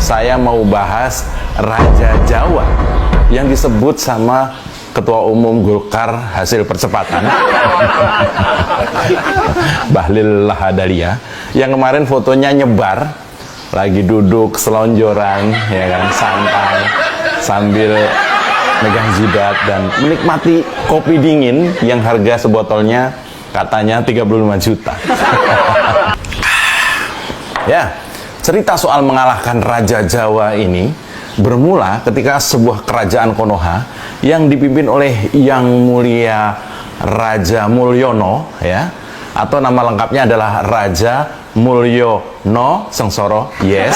saya mau bahas Raja Jawa yang disebut sama Ketua Umum Golkar hasil percepatan Bahlil Lahadalia, yang kemarin fotonya nyebar lagi duduk selonjoran, ya kan, santai sambil megang jidat dan menikmati kopi dingin yang harga sebotolnya katanya 35 juta. Ya, cerita soal mengalahkan Raja Jawa ini bermula ketika sebuah kerajaan Konoha yang dipimpin oleh Yang Mulia Raja Mulyono, ya, atau nama lengkapnya adalah Raja Mulyono Sengsoro, yes.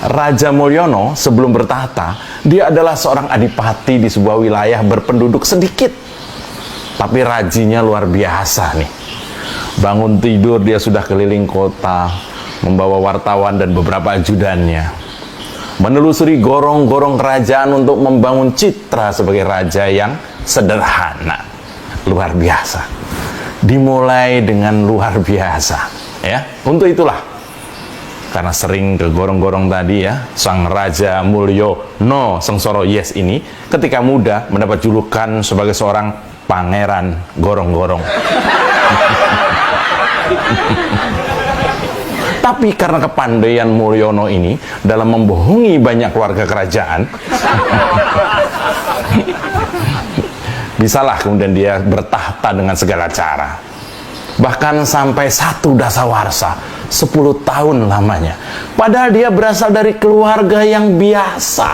Raja Mulyono sebelum bertahta, dia adalah seorang adipati di sebuah wilayah berpenduduk sedikit, tapi rajinya luar biasa nih. Bangun tidur dia sudah keliling kota, membawa wartawan dan beberapa ajudannya, menelusuri gorong-gorong kerajaan untuk membangun citra sebagai raja yang sederhana. Luar biasa. Dimulai dengan luar biasa, ya. Untuk itulah, karena sering ke gorong-gorong tadi, ya, sang Raja Mulyono Sengsoro Yes ini ketika muda mendapat julukan sebagai seorang pangeran gorong-gorong. Tapi karena kepandaian Mulyono ini dalam membohongi banyak warga kerajaan, bisalah kemudian dia bertahta dengan segala cara. Bahkan sampai 1 dasawarsa, 10 tahun lamanya. Padahal dia berasal dari keluarga yang biasa,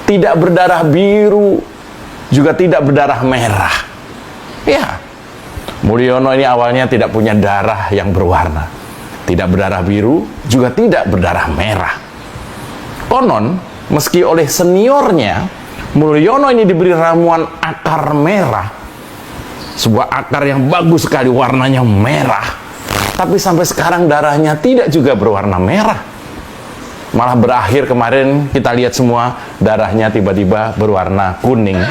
tidak berdarah biru, juga tidak berdarah merah. Ya, Mulyono ini awalnya tidak punya darah yang berwarna, tidak berdarah biru, juga tidak berdarah merah. Konon, meski oleh seniornya, Mulyono ini diberi ramuan akar merah, sebuah akar yang bagus sekali, warnanya merah, tapi sampai sekarang darahnya tidak juga berwarna merah. Malah berakhir kemarin kita lihat semua darahnya tiba-tiba berwarna kuning.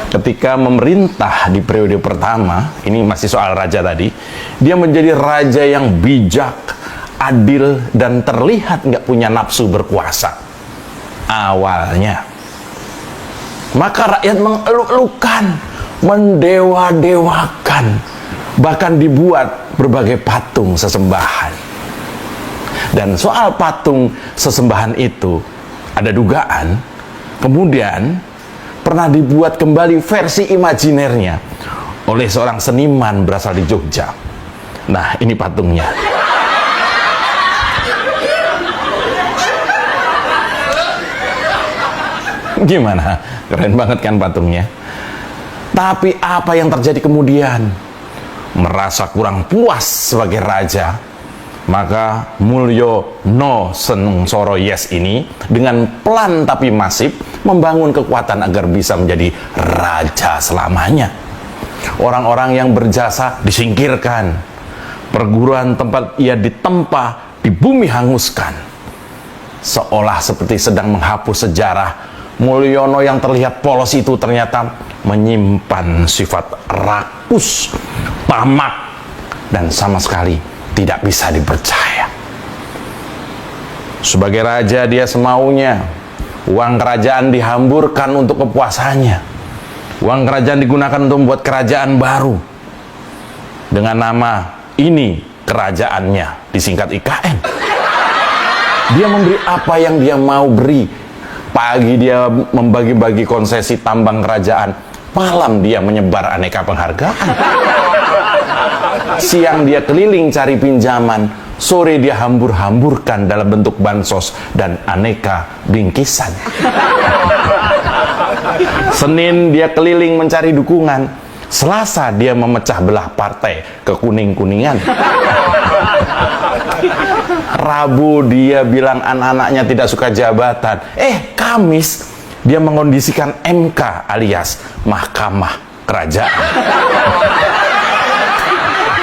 Ketika memerintah di periode pertama, ini masih soal raja tadi, dia menjadi raja yang bijak, adil, dan terlihat nggak punya nafsu berkuasa awalnya. Maka rakyat mengeluk-elukan, mendewa-dewakan, bahkan dibuat berbagai patung sesembahan. Dan soal patung sesembahan itu ada dugaan kemudian pernah dibuat kembali versi imajinernya oleh seorang seniman berasal di Jogja. Nah, ini patungnya. Gimana? Keren banget kan patungnya? Tapi apa yang terjadi kemudian? Merasa kurang puas sebagai raja, maka Mulyono Sengsoro Yes ini dengan pelan tapi masif membangun kekuatan agar bisa menjadi raja selamanya. Orang-orang yang berjasa disingkirkan, perguruan tempat ia ditempa di bumi hanguskan. Seolah seperti sedang menghapus sejarah, Mulyono yang terlihat polos itu ternyata menyimpan sifat rakus, tamak, dan sama sekali tidak bisa dipercaya. Sebagai raja dia semaunya. Uang kerajaan dihamburkan untuk kepuasannya. Uang kerajaan digunakan untuk membuat kerajaan baru dengan nama ini kerajaannya, disingkat IKN. Dia memberi apa yang dia mau beri. Pagi dia membagi-bagi konsesi tambang kerajaan, malam dia menyebar aneka penghargaan. Siang dia keliling cari pinjaman, sore dia hambur-hamburkan dalam bentuk bansos dan aneka bingkisan. Senin dia keliling mencari dukungan, Selasa dia memecah belah partai ke kuning-kuningan. Rabu dia bilang anak-anaknya tidak suka jabatan. Kamis dia mengondisikan MK alias Mahkamah Kerajaan.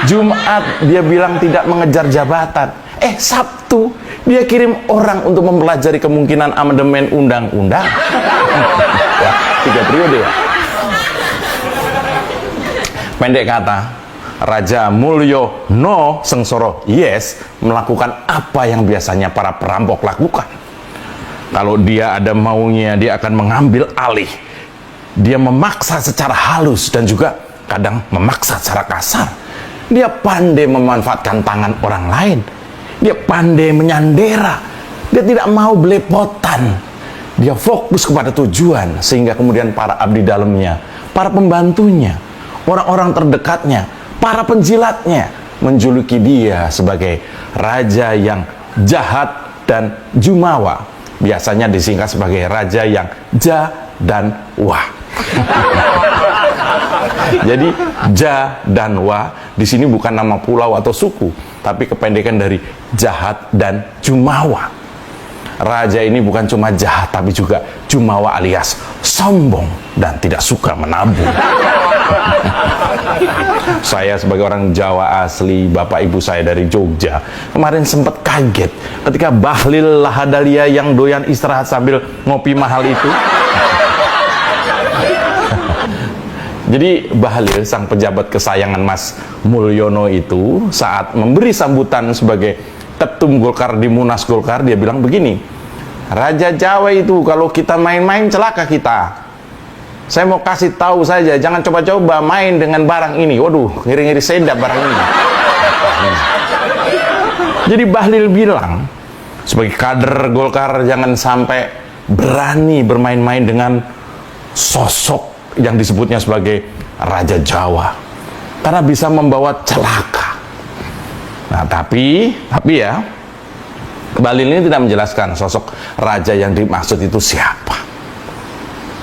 Jumat dia bilang tidak mengejar jabatan. Sabtu dia kirim orang untuk mempelajari kemungkinan amandemen undang-undang. Ya, 3 periode ya. Pendek kata, Raja Mulyono Sengsara Yes melakukan apa yang biasanya para perampok lakukan. Kalau dia ada maunya, dia akan mengambil alih. Dia memaksa secara halus dan juga kadang memaksa secara kasar. Dia pandai memanfaatkan tangan orang lain. Dia pandai menyandera. Dia tidak mau belepotan. Dia fokus kepada tujuan, sehingga kemudian para abdi dalamnya, para pembantunya, orang-orang terdekatnya, para penjilatnya menjuluki dia sebagai raja yang jahat dan jumawa. Biasanya disingkat sebagai raja yang ja dan wah. Jadi ja dan wa di sini bukan nama pulau atau suku, tapi kependekan dari jahat dan jumawa. Raja ini bukan cuma jahat, tapi juga jumawa alias sombong dan tidak suka menabung. Saya sebagai orang Jawa asli, bapak ibu saya dari Jogja, kemarin sempat kaget ketika Bahlil Lahadalia yang doyan istirahat sambil ngopi mahal itu. Jadi Bahlil, sang pejabat kesayangan Mas Mulyono itu, saat memberi sambutan sebagai ketum Golkar di Munas Golkar, dia bilang begini, Raja Jawa itu kalau kita main-main celaka kita. Saya mau kasih tahu saja, jangan coba-coba main dengan barang ini. Waduh, ngiri-ngiri sedap barang ini. Jadi Bahlil bilang, sebagai kader Golkar jangan sampai berani bermain-main dengan sosok yang disebutnya sebagai Raja Jawa, karena bisa membawa celaka. Nah, tapi ya, Bahlil ini tidak menjelaskan sosok raja yang dimaksud itu siapa.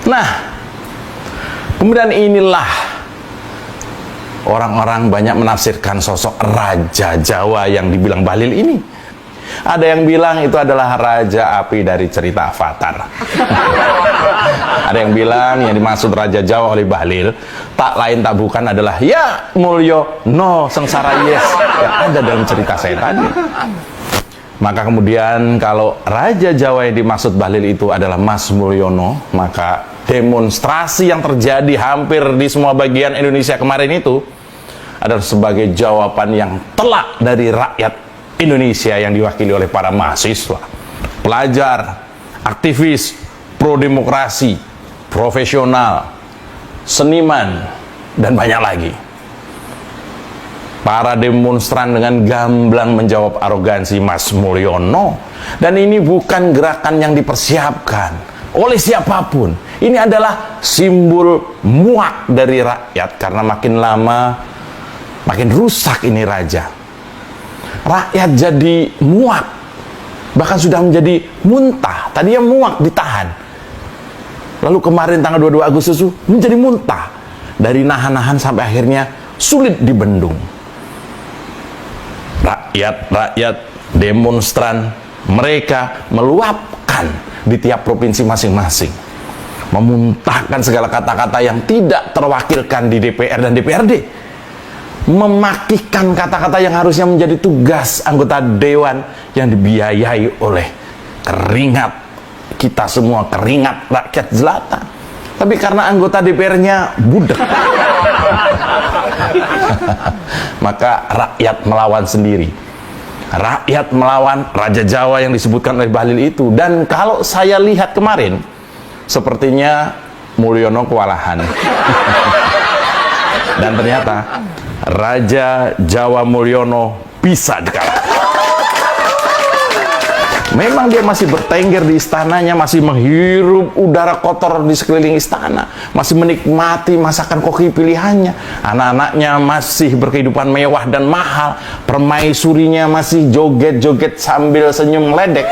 Nah, kemudian inilah orang-orang banyak menafsirkan sosok Raja Jawa yang dibilang Bahlil ini. Ada yang bilang itu adalah Raja Api dari cerita Avatar. Ada yang bilang yang dimaksud Raja Jawa oleh Bahlil tak lain tak bukan adalah ya Mulyono Sengsara Yes yang ada dalam cerita saya tadi. Maka kemudian kalau Raja Jawa yang dimaksud Bahlil itu adalah Mas Mulyono, maka demonstrasi yang terjadi hampir di semua bagian Indonesia kemarin itu adalah sebagai jawaban yang telak dari rakyat Indonesia yang diwakili oleh para mahasiswa, pelajar, aktivis, pro-demokrasi, profesional, seniman, dan banyak lagi. Para demonstran dengan gamblang menjawab arogansi Mas Mulyono. Dan ini bukan gerakan yang dipersiapkan oleh siapapun. Ini adalah simbol muak dari rakyat, karena makin lama makin rusak ini raja. Rakyat jadi muak, bahkan sudah menjadi muntah. Tadinya muak ditahan, lalu kemarin tanggal 22 Agustus itu menjadi muntah. Dari nahan-nahan sampai akhirnya sulit dibendung. Rakyat demonstran, mereka meluapkan di tiap provinsi masing-masing, memuntahkan segala kata-kata yang tidak terwakilkan di DPR dan DPRD, memakikan kata-kata yang harusnya menjadi tugas anggota dewan yang dibiayai oleh keringat kita semua, keringat rakyat jelata. Tapi karena anggota DPR-nya budek, maka rakyat melawan sendiri. Rakyat melawan Raja Jawa yang disebutkan oleh Bahlil itu. Dan kalau saya lihat kemarin, sepertinya Mulyono kewalahan. Dan ternyata Raja Jawa Mulyono bisa dikalahkan. Memang dia masih bertengger di istananya, masih menghirup udara kotor di sekeliling istana, masih menikmati masakan koki pilihannya, anak-anaknya masih berkehidupan mewah dan mahal, permaisurinya masih joget-joget sambil senyum meledek.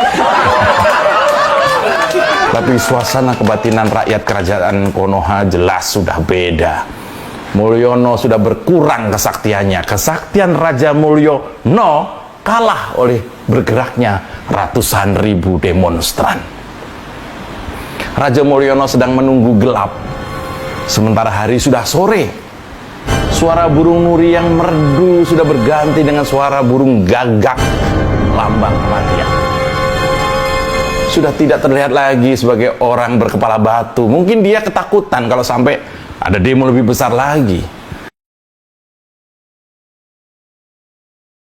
Tapi suasana kebatinan rakyat kerajaan Konoha jelas sudah beda. Mulyono sudah berkurang kesaktiannya. Kesaktian Raja Mulyono kalah oleh bergeraknya ratusan ribu demonstran. Raja Mulyono sedang menunggu gelap, sementara hari sudah sore. Suara burung nuri yang merdu sudah berganti dengan suara burung gagak, lambang kematian. Sudah tidak terlihat lagi sebagai orang berkepala batu. Mungkin dia ketakutan kalau sampai ada demo lebih besar lagi.